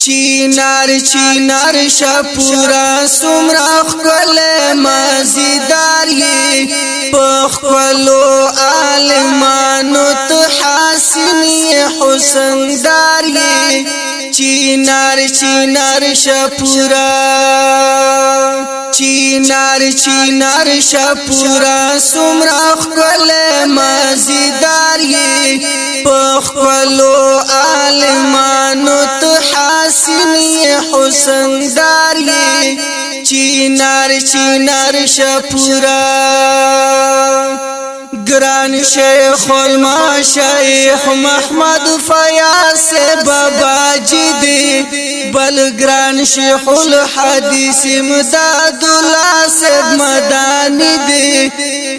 چینار شپورا سمرا خکل مازیدار یی پخپلو عالمانو تو حسنی حسن دار یی چینار شپورا چینار شپورا سمرا خکل مازیدار یی پخپلو عالمانو تو حسنی حسن دار یی چینار شپورا گران شیخ المشایخ محمد فیاض بابا جی دی بل گران شیخ الحدیث مداد اللہ سے مدانی دی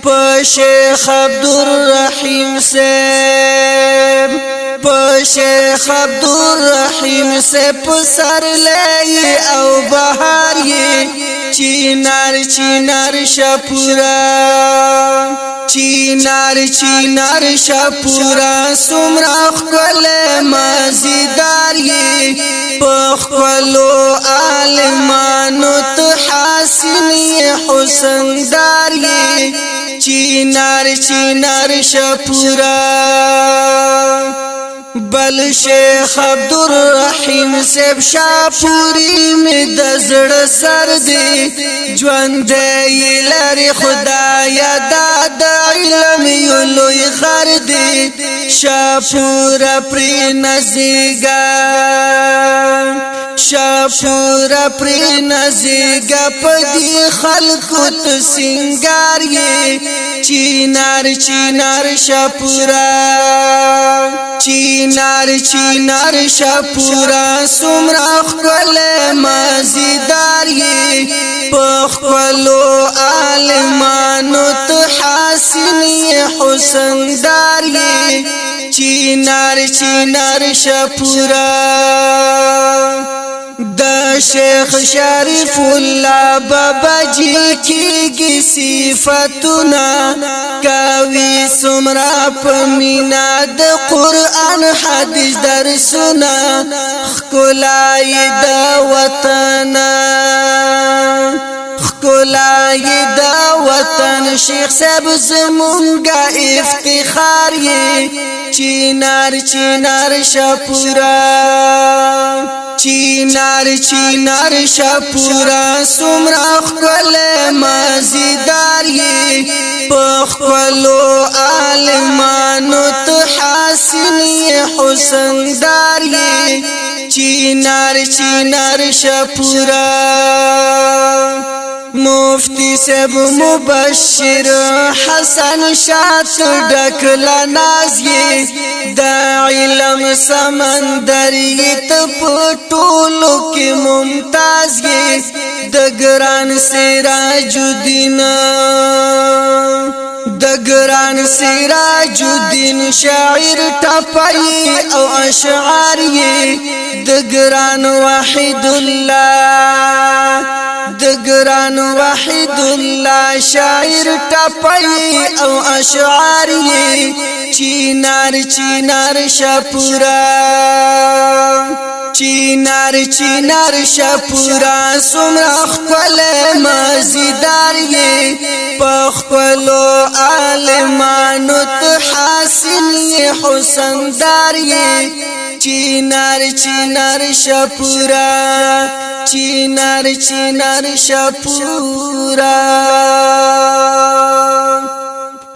پا شیخ عبدالرحیم سے شیخ عبدالرحیم سے پسر لئی او بہار یہ چینار شپورا چینار شپورا سمرا خکل مازیدار یہ پخپلو عالمانو تو حسنی حسن دار یہ چینار شپورا بل شیخ عبدالرحیم سیب شاپوری می دزڑ سر دی جوند لری خدایا داد علم یلوی غر دی شاپورا پری نزیگا پدی خلقو تو سنگار یہ چینار شپورا چینار شپورا سمرا خکل مازیدار یی پخپلو عالمانو تو حسنی حسن دار یی چینار شپورا دا شیخ شریف اللہ بابا جی کی صفتنا کاوی سمرا پمینا دا قرآن حدیث درسنا خکلائی دا وطن شیخ صاحب زمونگا افتخار یہ چینار شپورا چینار شپورا سمرا خکل مازیدار یی پخپلو عالمانو تو حسنی حسن دار یی چینار شپورا مفتی سب مبشر حسن شات ڈکلا نازی دا علم سمندری تپٹولو کی ممتازی دا گران سراج الدین شاعر ٹپائی او اشعاری دا گران وحید اللہ شاعر ٹپائی او اشعاری چینار شپورا سمرا خکل مازیدار یہ پخپلو عالمانو تو حسنی حسن دار یہ چینار شپورا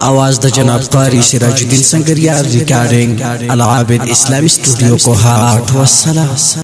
आवाज द जनाब कारी सिराजुद्दीन संगरिया रिकॉर्डिंग अलआबिद इस्लामी स्टूडियो को हाट वस्सलाम।